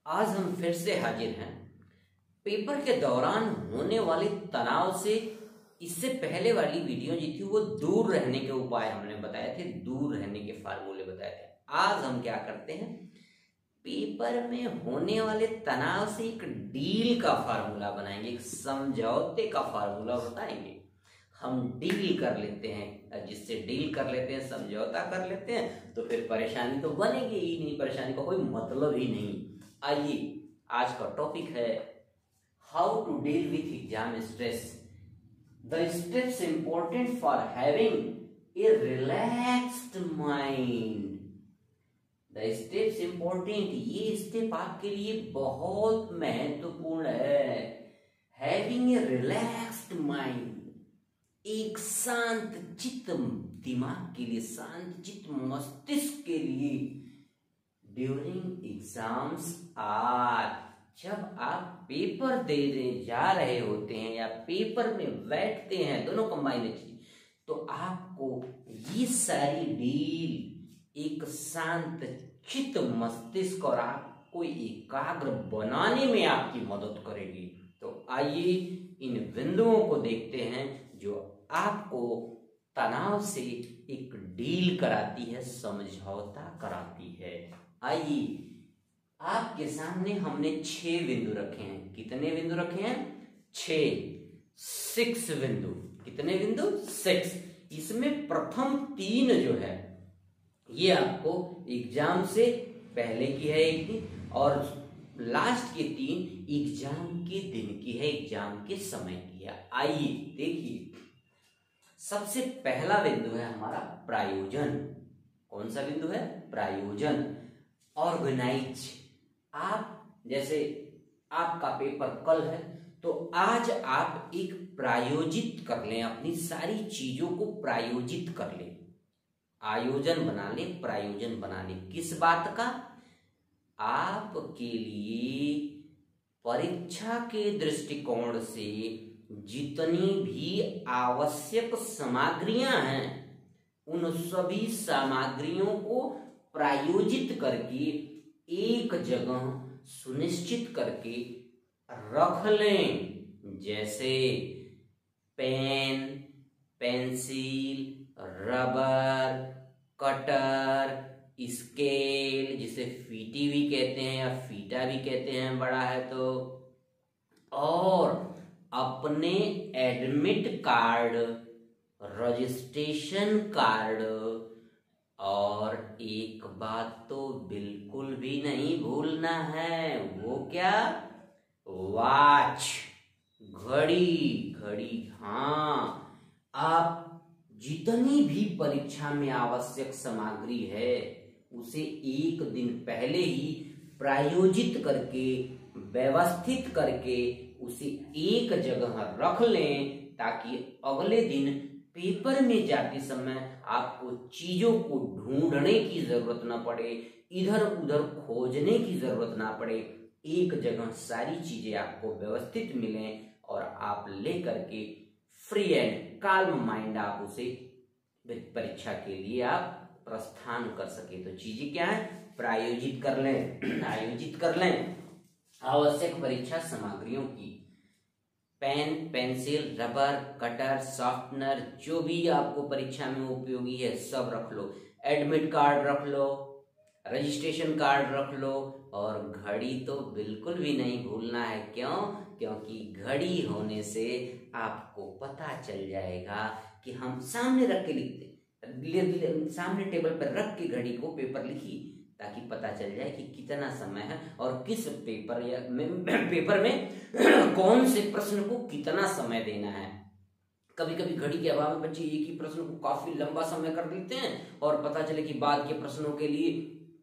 आज हम फिर से हाजिर हैं पेपर के दौरान होने वाले तनाव से। इससे पहले वाली वीडियो जो थी वो दूर रहने के उपाय हमने बताए थे, दूर रहने के फार्मूले बताए थे। आज हम क्या करते हैं, पेपर में होने वाले तनाव से एक डील का फार्मूला बनाएंगे, एक समझौते का फार्मूला बताएंगे। हम डील कर लेते हैं, जिससे डील कर लेते हैं, समझौता कर लेते हैं, तो फिर परेशानी तो बनेगी ही नहीं, परेशानी का कोई मतलब ही नहीं। आइए, आज का टॉपिक है how to deal with exam stress. The steps important for having a relaxed mind. The steps important, ये स्टेप आपके लिए बहुत महत्वपूर्ण है। हैविंग ए रिलैक्स्ड माइंड, एक शांत चित्त दिमाग के लिए, शांत चित्त मस्तिष्क के लिए ड्यूरिंग एग्जाम्स आर, जब आप पेपर देने जा रहे होते हैं या पेपर में बैठते हैं, दोनों कंबाइनेशन, तो आपको ये सारी डील एक शांत चित्त मस्तिष्क और आपको एकाग्र बनाने में आपकी मदद करेगी। तो आइए इन बिंदुओं को देखते हैं जो आपको तनाव से एक डील कराती है, समझौता कराती है। आइए, आपके सामने हमने 6 बिंदु रखे हैं। कितने बिंदु रखे हैं? 6 बिंदु। कितने बिंदु? 6। इसमें प्रथम 3 जो है ये आपको एग्जाम से पहले की है एक दिन, और लास्ट के 3 एग्जाम के दिन की है, एग्जाम के समय की है। आइए देखिए, सबसे पहला बिंदु है हमारा प्रायोजन। कौन सा बिंदु है? प्रायोजन। ऑर्गेनाइज। आप जैसे आपका पेपर कल है, तो आज आप एक प्रायोजित कर लें, अपनी सारी चीजों को प्रायोजित कर लें, आयोजन बना लें, प्रायोजन बना लें। किस बात का? आपके लिए परीक्षा के दृष्टिकोण से जितनी भी आवश्यक सामग्रियां हैं, उन सभी सामग्रियों को प्रायोजित करके एक जगह सुनिश्चित करके रख लें। जैसे pen, pencil, rubber, cutter, scale, जिसे फीटी भी कहते हैं या फीटा भी कहते हैं बड़ा है तो, और अपने एडमिट कार्ड, रजिस्ट्रेशन कार्ड, और एक बात तो बिल्कुल भी नहीं भूलना है, वो क्या? वॉच, घड़ी। घड़ी, हाँ। आप जितनी भी परीक्षा में आवश्यक सामग्री है उसे एक दिन पहले ही प्रायोजित करके, व्यवस्थित करके उसे एक जगह रख लें, ताकि अगले दिन पेपर में जाते समय आपको चीजों को ढूंढने की जरूरत ना पड़े, इधर उधर खोजने की जरूरत ना पड़े। एक जगह सारी चीजें आपको व्यवस्थित मिलें और आप लेकर के फ्री एंड काल्म माइंड आप उसे परीक्षा के लिए आप प्रस्थान कर सके। तो चीजें क्या है? प्रायोजित कर लें, आयोजित कर लें आवश्यक परीक्षा सामग्रियों की। Pen, pencil, rubber, cutter, sharpener, जो भी आपको परीक्षा में उपयोगी है सब रख लो। एडमिट कार्ड रख लो, रजिस्ट्रेशन कार्ड रख लो, और घड़ी तो बिल्कुल भी नहीं भूलना है। क्यों? क्योंकि घड़ी होने से आपको पता चल जाएगा कि हम सामने रख के लिखते, सामने टेबल पर रख के घड़ी को पेपर लिखी, ताकि पता चल जाए कि कितना समय है और किस पेपर में कौन से प्रश्न को कितना समय देना है। कभी कभी घड़ी के अभाव में बच्चे एक ही प्रश्न को काफी लंबा समय कर देते हैं और पता चले कि बाद के प्रश्नों के लिए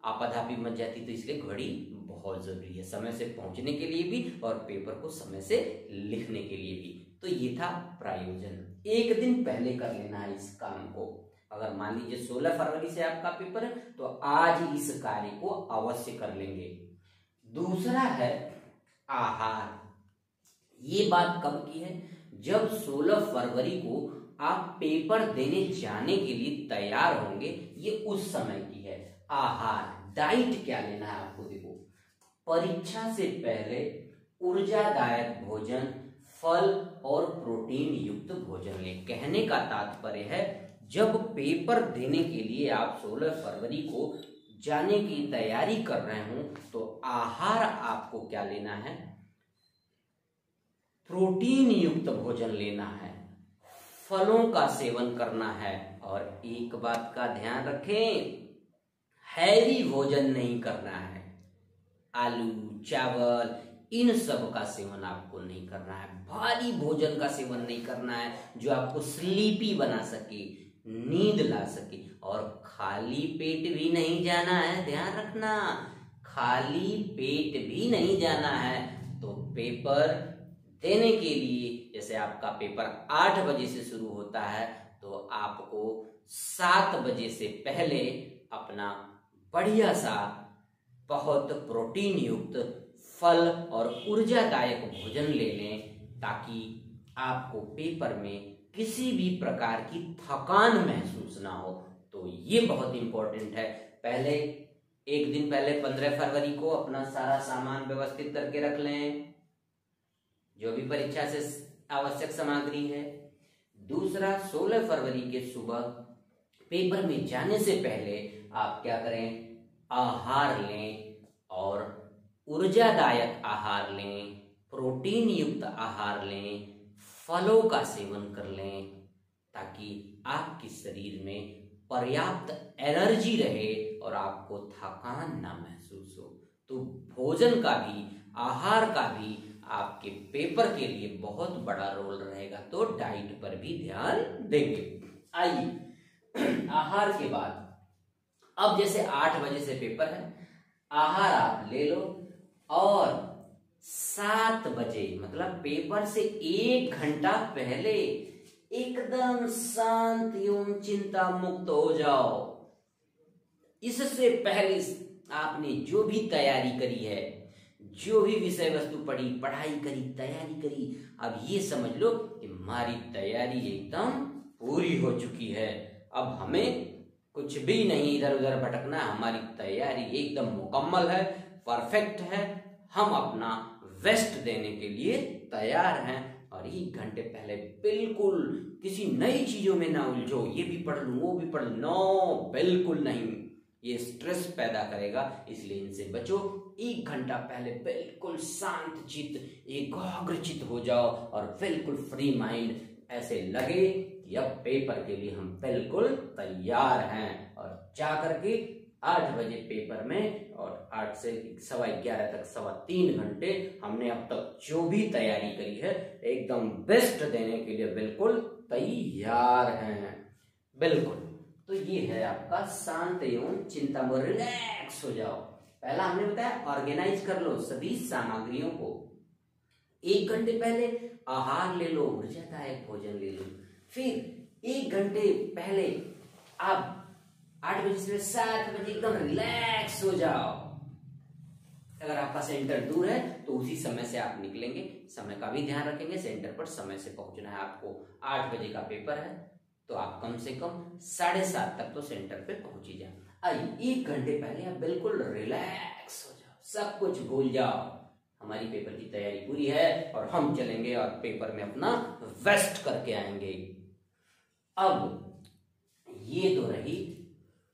आपाधापी मच जाती। तो इसलिए घड़ी बहुत जरूरी है, समय से पहुंचने के लिए भी और पेपर को समय से लिखने के लिए भी। तो ये था प्रायोजन। एक दिन पहले कर लेना है इस काम को। अगर मान लीजिए 16 फरवरी से आपका पेपर है, तो आज इस कार्य को अवश्य कर लेंगे। दूसरा है आहार। ये बात कब की है? जब 16 फरवरी को आप पेपर देने जाने के लिए तैयार होंगे, ये उस समय की है। आहार, डाइट क्या लेना है आपको? देखो, परीक्षा से पहले ऊर्जादायक भोजन, फल और प्रोटीन युक्त भोजन लें। कहने का तात्पर्य है जब पेपर देने के लिए आप 16 फरवरी को जाने की तैयारी कर रहे हो तो आहार आपको क्या लेना है, प्रोटीन युक्त भोजन लेना है, फलों का सेवन करना है। और एक बात का ध्यान रखें, हैवी भोजन नहीं करना है। आलू, चावल इन सब का सेवन आपको नहीं करना है। भारी भोजन का सेवन नहीं करना है जो आपको स्लीपी बना सके, नींद ला सके। और खाली पेट भी नहीं जाना है, ध्यान रखना, खाली पेट भी नहीं जाना है। तो पेपर देने के लिए जैसे आपका पेपर 8 बजे से शुरू होता है तो आपको 7 बजे से पहले अपना बढ़िया सा बहुत प्रोटीन युक्त फल और ऊर्जादायक भोजन ले लें ताकि आपको पेपर में किसी भी प्रकार की थकान महसूस ना हो। तो ये बहुत इंपॉर्टेंट है। पहले एक दिन पहले 15 फरवरी को अपना सारा सामान व्यवस्थित करके रख लें, जो भी परीक्षा से आवश्यक सामग्री है। दूसरा, 16 फरवरी के सुबह पेपर में जाने से पहले आप क्या करें, आहार लें और ऊर्जादायक आहार लें, प्रोटीन युक्त आहार लें, फलों का सेवन कर लें ताकि आपके शरीर में पर्याप्त एनर्जी रहे और आपको थकान ना महसूस हो। तो भोजन का भी, आहार का भी आपके पेपर के लिए बहुत बड़ा रोल रहेगा, तो डाइट पर भी ध्यान देंगे। आइए आहार के बाद, अब जैसे 8 बजे से पेपर है, आहार आप ले लो और 7 बजे मतलब पेपर से 1 घंटा पहले एकदम शांत एवं चिंता मुक्त हो जाओ। इससे पहले आपने जो भी तैयारी करी है, जो भी विषय वस्तु पढ़ी, पढ़ाई करी, तैयारी करी, अब ये समझ लो कि हमारी तैयारी एकदम पूरी हो चुकी है। अब हमें कुछ भी नहीं इधर उधर भटकना, हमारी तैयारी एकदम मुकम्मल है, परफेक्ट है। हम अपना बेस्ट देने के लिए तैयार हैं। और 1 घंटे पहले बिल्कुल किसी नई चीजों में ना उलझो, ये भी पढ़ लूं, वो भी पढ़ लूं, नो, बिल्कुल नहीं, ये स्ट्रेस पैदा करेगा, इसलिए इनसे बचो। 1 घंटा पहले बिल्कुल शांत चित्त, एकाग्रचित हो जाओ और बिल्कुल फ्री माइंड, ऐसे लगे कि अब पेपर के लिए हम बिल्कुल तैयार हैं। और जा करके 8 बजे पेपर में और 8 से 11:15 तक 3.25 घंटे हमने अब तक जो भी तैयारी करी है एकदम बेस्ट देने के लिए बिल्कुल तैयार हैं, बिल्कुल। तो ये है आपका शांत एवं चिंता में रिलैक्स हो जाओ। पहला हमने बताया ऑर्गेनाइज कर लो सभी सामग्रियों को। 1 घंटे पहले आहार ले लो, ऊर्जादायक भोजन ले लो। फिर 1 घंटे पहले आप 8 बजे से 7 बजे एकदम रिलैक्स हो जाओ। अगर आपका सेंटर दूर है तो उसी समय से आप निकलेंगे, समय का भी ध्यान रखेंगे, सेंटर पर समय से पहुंचना है आपको। 8 बजे का पेपर है तो आप कम से कम 7:30 तक तो सेंटर पे पहुंच ही जाए। आइए 1 घंटे पहले आप बिल्कुल रिलैक्स हो जाओ, सब कुछ भूल जाओ, हमारी पेपर की तैयारी पूरी है और हम चलेंगे और पेपर में अपना बेस्ट करके आएंगे। अब ये तो रही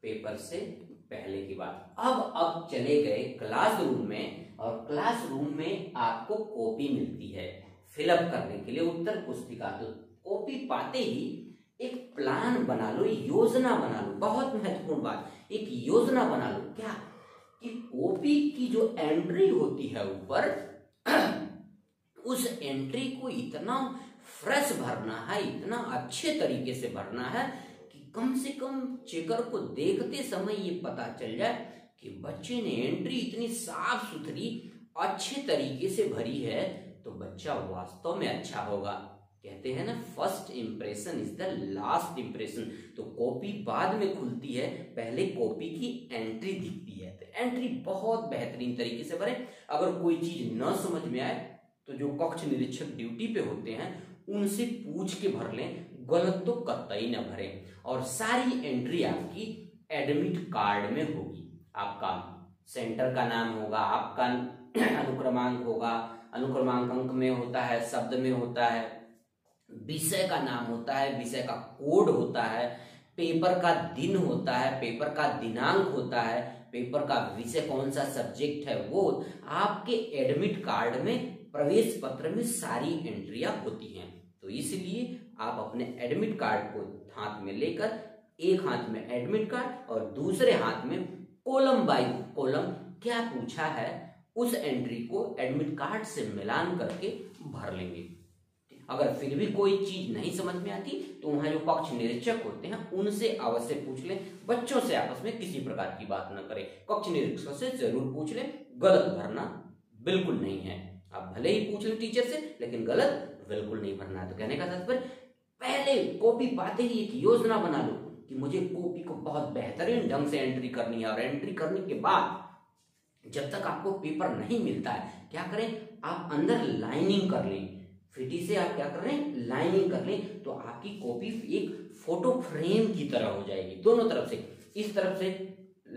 पेपर से पहले की बात। अब चले गए क्लासरूम में, और क्लासरूम में आपको कॉपी मिलती है फिलअप करने के लिए, उत्तर पुस्तिका। तो कॉपी पाते ही एक प्लान बना लो, योजना बना लो। बहुत महत्वपूर्ण बात, एक योजना बना लो। क्या कि कॉपी की जो एंट्री होती है ऊपर, उस एंट्री को इतना फ्रेश भरना है, इतना अच्छे तरीके से भरना है कि कम से कम चेकर को देखते समय ये पता चल जाए कि बच्चे ने एंट्री इतनी साफ सुथरी अच्छे तरीके से भरी है, तो बच्चा वास्तव में अच्छा होगा। कहते हैं ना, first impression is the last impression. तो कॉपी बाद में खुलती है, पहले कॉपी की एंट्री दिखती है। तो एंट्री बहुत बेहतरीन तरीके से भरें। अगर कोई चीज न समझ में आए तो जो कक्ष निरीक्षक ड्यूटी पे होते हैं उनसे पूछ के भर लें, गलत तो कतई न भरें। और सारी एंट्री आपकी एडमिट कार्ड में होगी, आपका सेंटर का नाम होगा, आपका अनुक्रमांक होगा, अनुक्रमांक अंक में होता है, शब्द में होता है, विषय का नाम होता है, विषय का कोड होता है, पेपर का दिन होता है, पेपर का दिनांक होता है, पेपर का विषय कौन सा सब्जेक्ट है वो। आपके एडमिट कार्ड में, प्रवेश पत्र में सारी एंट्रियां होती हैं। तो इसलिए आप अपने एडमिट कार्ड को हाथ में लेकर, एक हाथ में एडमिट कार्ड और दूसरे हाथ में कॉलम बाय कॉलम क्या पूछा है उस एंट्री को एडमिट कार्ड से मिलान करके भर लेंगे। अगर फिर भी कोई चीज नहीं समझ में आती तो वहां जो कक्ष निरीक्षक होते हैं उनसे अवश्य पूछ लें। बच्चों से आपस में किसी प्रकार की बात न करें, कक्ष निरीक्षक से जरूर पूछ लें। गलत भरना बिल्कुल नहीं है। आप भले ही पूछ लें टीचर से, लेकिन गलत बिल्कुल नहीं भरना है। तो कहने का तात्पर्य, पहले कॉपी पाते ही एक योजना बना लो कि मुझे कॉपी को बहुत बेहतरीन ढंग से एंट्री करनी है, और एंट्री करने के बाद जब तक आपको पेपर नहीं मिलता है क्या करें, आप अंदर लाइनिंग कर लें। फिटी से आप क्या कर रहे हैं, लाइनिंग कर लें, तो आपकी कॉपी एक फोटो फ्रेम की तरह हो जाएगी। दोनों तरफ से, इस तरफ से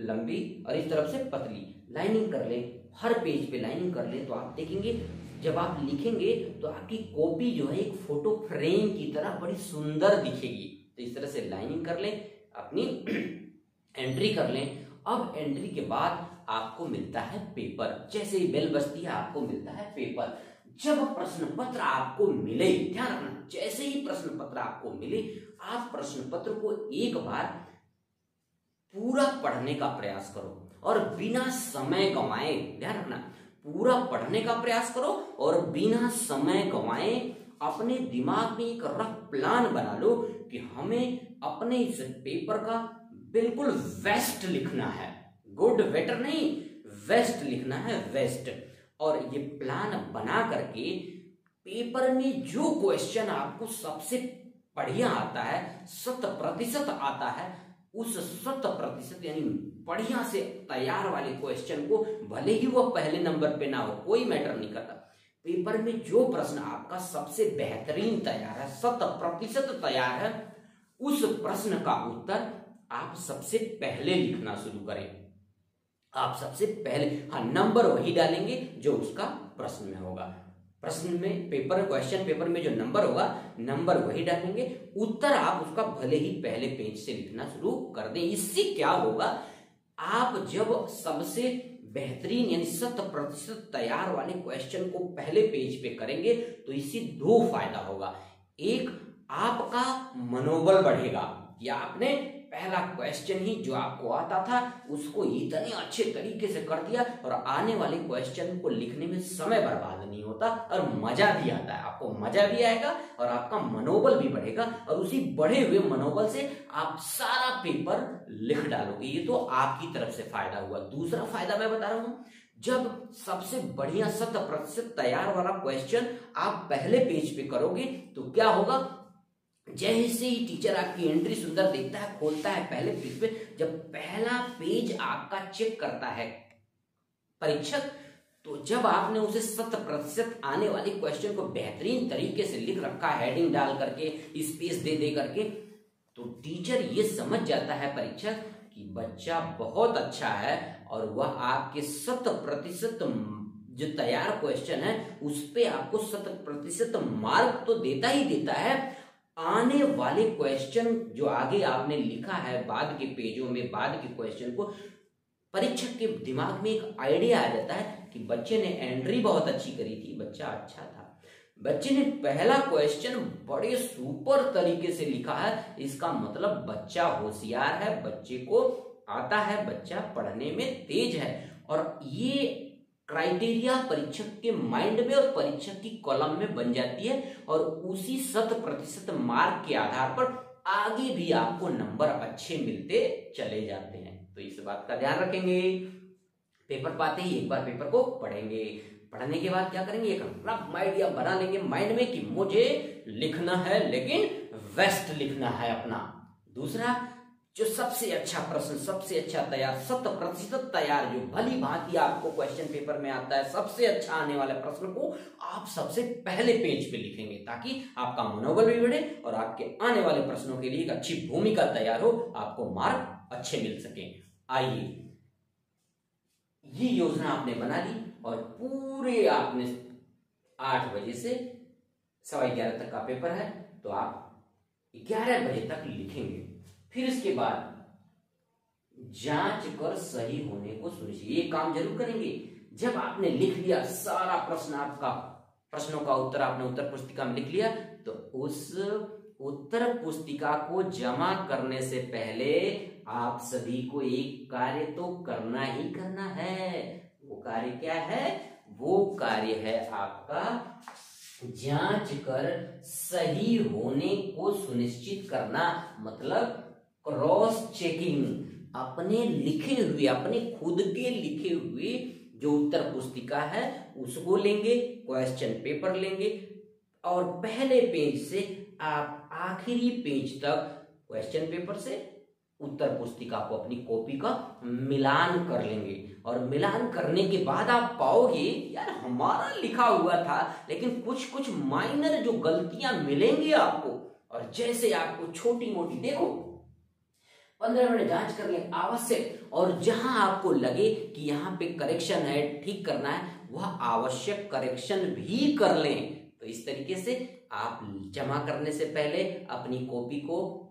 लंबी और इस तरफ से पतली लाइनिंग कर लें। हर पेज पे लाइनिंग कर लें तो आप देखेंगे जब आप लिखेंगे तो आपकी कॉपी जो है एक फोटो फ्रेम की तरह बड़ी सुंदर दिखेगी। तो इस तरह से लाइनिंग कर लें, अपनी एंट्री कर लें। अब एंट्री के बाद आपको मिलता है पेपर। जैसे ही बेल बजती है आपको मिलता है पेपर। जब प्रश्न पत्र आपको मिले, ध्यान रखना, जैसे ही प्रश्न पत्र आपको मिले आप प्रश्न पत्र को एक बार पूरा पढ़ने का प्रयास करो और बिना समय गंवाए, ध्यान रखना, पूरा पढ़ने का प्रयास करो और बिना समय गंवाए अपने दिमाग में एक रफ प्लान बना लो कि हमें अपने इस पेपर का बिल्कुल बेस्ट लिखना है। गुड बेटर नहीं, बेस्ट लिखना है, बेस्ट। और ये प्लान बना करके पेपर में जो क्वेश्चन आपको सबसे बढ़िया आता है, 100% आता है, उस 100% यानी बढ़िया से तैयार वाले क्वेश्चन को, भले ही वो पहले नंबर पे ना हो, कोई मैटर नहीं करता, पेपर में जो प्रश्न आपका सबसे बेहतरीन तैयार है, 100% तैयार है, उस प्रश्न का उत्तर आप सबसे पहले लिखना शुरू करें। आप सबसे पहले, हाँ, नंबर वही डालेंगे जो उसका प्रश्न में होगा। प्रश्न में, पेपर क्वेश्चन पेपर में जो नंबर होगा, नंबर वही डालेंगे, उत्तर आप उसका भले ही पहले पेज से लिखना शुरू कर दें। इससे क्या होगा, आप जब सबसे बेहतरीन यानी 100% तैयार वाले क्वेश्चन को पहले पेज पे करेंगे तो इससे दो फायदा होगा। एक, आपका मनोबल बढ़ेगा कि आपने पहला क्वेश्चन ही जो आपको आता था उसको इतने अच्छे तरीके से कर दिया, और आने वाले क्वेश्चन को लिखने में समय बर्बाद नहीं होता और मजा भी आता है। आपको मजा भी आएगा और आपका मनोबल भी बढ़ेगा, और उसी बढ़े हुए मनोबल से आप सारा पेपर लिख डालोगे। ये तो आपकी तरफ से फायदा हुआ। दूसरा फायदा मैं बता रहा हूं, जब सबसे बढ़िया 100% तैयार वाला क्वेश्चन आप पहले पेज पे करोगे तो क्या होगा, जैसे ही टीचर आपकी एंट्री सुंदर देखता है, खोलता है पहले पेज पे, जब पहला पेज आपका चेक करता है परीक्षक, तो जब आपने उसे 100% आने वाले क्वेश्चन को बेहतरीन तरीके से लिख रखा है, हेडिंग डाल करके, स्पेस दे दे करके, तो टीचर ये समझ जाता है परीक्षक कि बच्चा बहुत अच्छा है और वह आपके 100% जो तैयार क्वेश्चन है उस पे आपको 100% मार्क तो देता ही देता है, आने वाले क्वेश्चन जो आगे आपने लिखा है बाद के पेजों में, बाद के क्वेश्चन को, परीक्षक के दिमाग में एक आइडिया आ जाता है कि बच्चे ने एंट्री बहुत अच्छी करी थी, बच्चा अच्छा था, बच्चे ने पहला क्वेश्चन बड़े सुपर तरीके से लिखा है, इसका मतलब बच्चा होशियार है, बच्चे को आता है, बच्चा पढ़ने में तेज है। और ये क्राइटेरिया परीक्षक के माइंड में और परीक्षक की कॉलम में बन जाती है, और उसी 100% मार्क के आधार पर आगे भी आपको नंबर अच्छे मिलते चले जाते हैं। तो इस बात का ध्यान रखेंगे। पेपर पाते ही एक बार पेपर को पढ़ेंगे, पढ़ने के बाद क्या करेंगे, एक रफ आइडिया बना लेंगे माइंड में कि मुझे लिखना है, लेकिन बेस्ट लिखना है अपना। दूसरा, जो सबसे अच्छा प्रश्न, सबसे अच्छा तैयार, 100% तैयार, जो भली भांति आपको क्वेश्चन पेपर में आता है, सबसे अच्छा आने वाले प्रश्न को आप सबसे पहले पेज पे लिखेंगे, ताकि आपका मनोबल भी बढ़े और आपके आने वाले प्रश्नों के लिए एक अच्छी भूमिका तैयार हो, आपको मार्क अच्छे मिल सके। आइए, ये योजना आपने बना ली और पूरे आपने 8 बजे से 11:15 तक का पेपर है, तो आप 11 बजे तक लिखेंगे। फिर इसके बाद जांच कर सही होने को सुनिश्चित, ये काम जरूर करेंगे। जब आपने लिख लिया सारा प्रश्न, आपका प्रश्नों का उत्तर आपने उत्तर पुस्तिका में लिख लिया, तो उस उत्तर पुस्तिका को जमा करने से पहले आप सभी को एक कार्य तो करना ही करना है। वो कार्य क्या है? वो कार्य है आपका जांच कर सही होने को सुनिश्चित करना, मतलब क्रॉस चेकिंग। अपने लिखे हुए, अपने खुद के लिखे हुए जो उत्तर पुस्तिका है उसको लेंगे, क्वेश्चन पेपर लेंगे और पहले पेज से आप आखिरी पेज तक क्वेश्चन पेपर से उत्तर पुस्तिका को, अपनी कॉपी का मिलान कर लेंगे। और मिलान करने के बाद आप पाओगे यार हमारा लिखा हुआ था, लेकिन कुछ कुछ माइनर जो गलतियां मिलेंगी आपको। और जैसे आपको छोटी मोटी, देखो 15 मिनट जांच कर लें आवश्यक, और जहां आपको लगे कि यहाँ पे करेक्शन है, ठीक करना है, वह आवश्यक करेक्शन भी कर लें। तो इस तरीके से आप जमा करने से पहले अपनी कॉपी को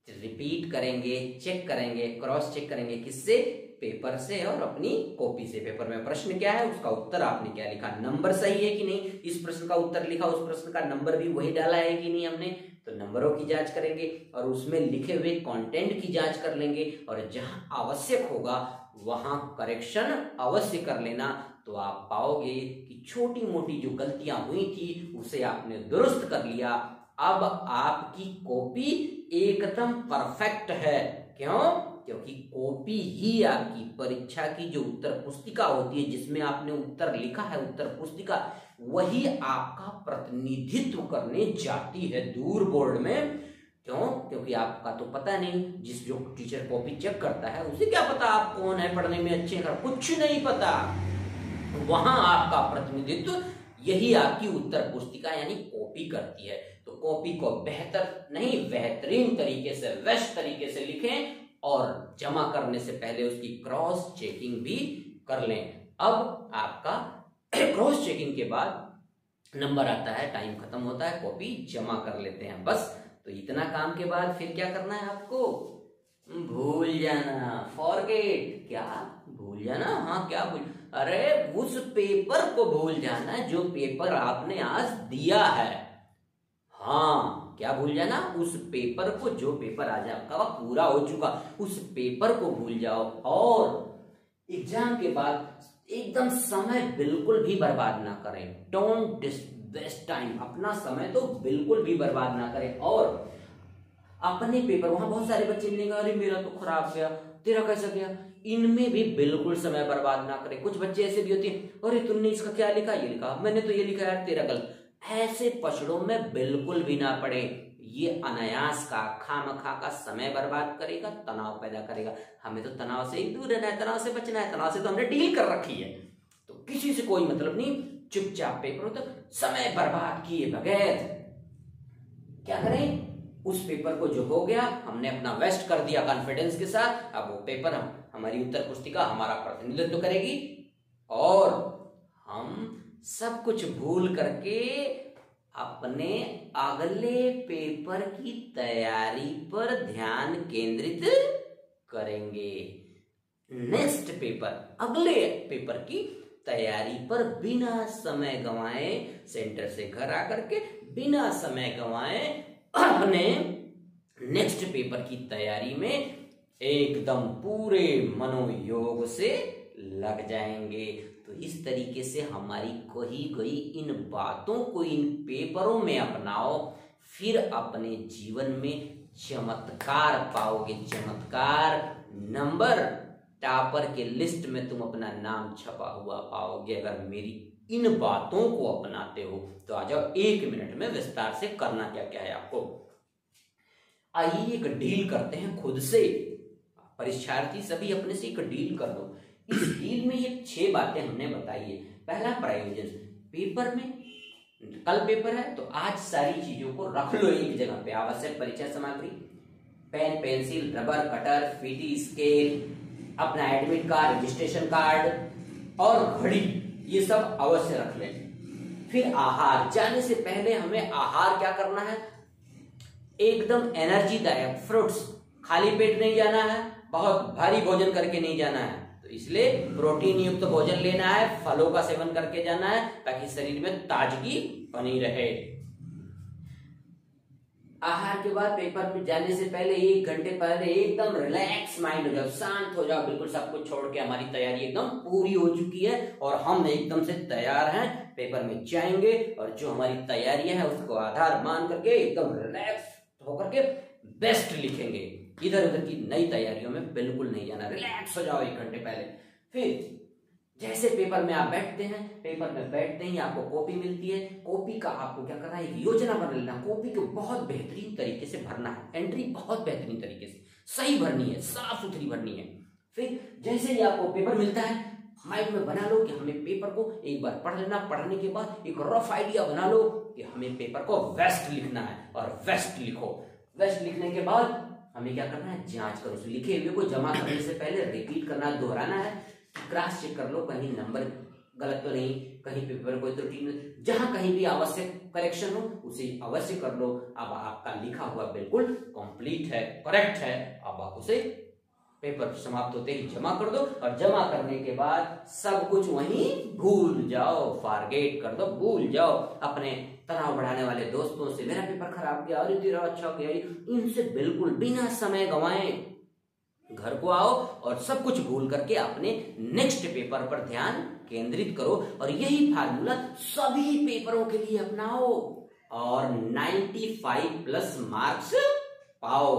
रिपीट करेंगे, चेक करेंगे, क्रॉस चेक करेंगे, किससे? पेपर से और अपनी कॉपी से। पेपर में प्रश्न क्या है, उसका उत्तर आपने क्या लिखा, नंबर सही है कि नहीं, इस प्रश्न का उत्तर लिखा, उस प्रश्न का नंबर भी वही डाला है कि नहीं हमने, तो नंबरों की जांच करेंगे और उसमें लिखे हुए कंटेंट की जांच कर लेंगे। और जहां आवश्यक होगा वहां करेक्शन अवश्य कर लेना। तो आप पाओगे कि छोटी मोटी जो गलतियां हुई थी उसे आपने दुरुस्त कर लिया। अब आपकी कॉपी एकदम परफेक्ट है। क्यों? क्योंकि कॉपी ही आपकी परीक्षा की जो उत्तर पुस्तिका होती है, जिसमें आपने उत्तर लिखा है, उत्तर पुस्तिका, वही आपका प्रतिनिधित्व करने जाती है दूर बोर्ड में। क्यों? क्योंकि आपका तो पता नहीं, जिस जो टीचर कॉपी चेक करता है उसे क्या पता आप कौन है, पढ़ने में अच्छे हैं, कुछ नहीं पता। वहां आपका प्रतिनिधित्व यही आपकी उत्तर पुस्तिका यानी कॉपी करती है। तो कॉपी को बेहतर नहीं, बेहतरीन तरीके से, बेस्ट तरीके से लिखें और जमा करने से पहले उसकी क्रॉस चेकिंग भी कर लें। अब आपका क्रॉस चेकिंग के बाद नंबर आता है, टाइम खत्म होता है, कॉपी जमा कर लेते हैं, बस। तो इतना काम के बाद फिर क्या करना है आपको? भूल जाना, फॉरगेट। क्या भूल जाना? हाँ, क्या भूल? अरे उस पेपर को भूल जाना जो पेपर आपने आज दिया है। हाँ, क्या भूल जाना? उस पेपर को, जो पेपर आज आपका पूरा हो चुका, उस पेपर को भूल जाओ। और एग्जाम के बाद एकदम समय बिल्कुल भी बर्बाद ना करें। डोंट वेस्ट टाइम, अपना समय तो बिल्कुल भी बर्बाद ना करें। और अपने पेपर, वहां बहुत सारे बच्चे मिलेंगे, अरे मेरा तो खराब गया, तेरा कैसा गया, इनमें भी बिल्कुल समय बर्बाद ना करें। कुछ बच्चे ऐसे भी होते हैं, अरे तुमने इसका क्या लिखा, ये लिखा, मैंने तो ये लिखा यार, तेरा गलत। ऐसे पचड़ों में बिल्कुल भी ना पड़े। ये अनायास का, खामखा का समय बर्बाद करेगा, तनाव पैदा करेगा। हमें तो तनाव से ही दूर रहना है, तनाव से बचना है, तनाव से तो हमने डील कर रखी है। तो किसी से कोई मतलब नहीं, चुपचाप पेपरों तक समय बर्बाद किए बगैर क्या करें? उस पेपर को जो हो गया हमने अपना वेस्ट कर दिया कॉन्फिडेंस के साथ। अब वो पेपर हमारी उत्तर पुस्तिका हमारा प्रतिनिधित्व करेगी और हम सब कुछ भूल करके अपने अगले पेपर की तैयारी पर ध्यान केंद्रित करेंगे। नेक्स्ट पेपर, अगले पेपर की तैयारी पर बिना समय गंवाए, सेंटर से घर आकर के बिना समय गंवाए अपने नेक्स्ट पेपर की तैयारी में एकदम पूरे मनोयोग से लग जाएंगे। तो इस तरीके से हमारी कही गई इन बातों को इन पेपरों में अपनाओ, फिर अपने जीवन में चमत्कार पाओगे। चमत्कार, नंबर, टॉपर के लिस्ट में तुम अपना नाम छपा हुआ पाओगे अगर मेरी इन बातों को अपनाते हो। तो आ जाओ, 1 मिनट में विस्तार से करना क्या क्या है आपको। आइए एक डील करते हैं खुद से। परीक्षार्थी सभी अपने से एक डील कर दो। इस डील में ये 6 बातें हमने बताई है। पहला प्रयोजन, पेपर में, कल पेपर है तो आज सारी चीजों को रख लो एक जगह पे। आवश्यक परीक्षा सामग्री, पेन, पेंसिल, रबर, कटर, फीती, स्केल, अपना एडमिट कार्ड, रजिस्ट्रेशन कार्ड और घड़ी, ये सब अवश्य रख लें। फिर आहार, जाने से पहले हमें आहार क्या करना है, एकदम एनर्जीदायक फ्रूट्स, खाली पेट नहीं जाना है, बहुत भारी भोजन करके नहीं जाना है, तो इसलिए प्रोटीन युक्त भोजन लेना है, फलों का सेवन करके जाना है ताकि शरीर में ताजगी बनी रहे। आहार के बाद पेपर पे जाने से पहले 1 घंटे पहले एकदम रिलैक्स माइंड हो जाओ, शांत हो जाओ, बिल्कुल सब कुछ छोड़ के हमारी तैयारी एकदम पूरी हो चुकी है और हम एकदम से तैयार हैं, पेपर में जाएंगे और जो हमारी तैयारियां है उसको आधार मान करके एकदम रिलैक्स होकर के बेस्ट लिखेंगे। इधर उधर की नई तैयारियों में बिल्कुल नहीं जाना, रिलैक्स हो जाओ 1 घंटे पहले। फिर जैसे पेपर में आप बैठते हैं, पेपर में बैठते ही आपको कॉपी मिलती है, कॉपी का आपको क्या करना है, एक योजना बना लेना, कॉपी को बहुत बेहतरीन तरीके से भरना है, एंट्री बहुत बेहतरीन तरीके से सही भरनी है, साफ सुथरी भरनी है। फिर जैसे ही आपको पेपर मिलता है, माइंड में बना लो कि हमें पेपर को एक बार पढ़ लेना, पढ़ने के बाद एक रफ आइडिया बना लो कि हमें पेपर को बेस्ट लिखना है और बेस्ट लिखो। बेस्ट लिखने के बाद हमें क्या करना है, जांच करो, उस लिखे हुए को जमा करने से पहले रिपीट करना, दोहराना है, क्रॉस चेक कर लो कहीं नंबर गलत तो नहीं, कहीं पेपर कोई त्रुटि नहीं, जहां कहीं भी आवश्यक करेक्शन हो उसे अवश्य कर लो। अब आपका लिखा हुआ बिल्कुल कंप्लीट है, करेक्ट है, अब आप उसे पेपर समाप्त होते ही जमा कर दो और जमा करने के बाद सब कुछ वहीं भूल जाओ, फॉरगेट कर दो, भूल जाओ। अपने तनाव बढ़ाने वाले दोस्तों से मेरा पेपर खराब गया, अरे तेरा अच्छा गया, इनसे बिल्कुल बिना समय गंवाए घर को आओ और सब कुछ भूल करके अपने नेक्स्ट पेपर पर ध्यान केंद्रित करो और यही फार्मूला सभी पेपरों के लिए अपनाओ और 95+ मार्क्स पाओ।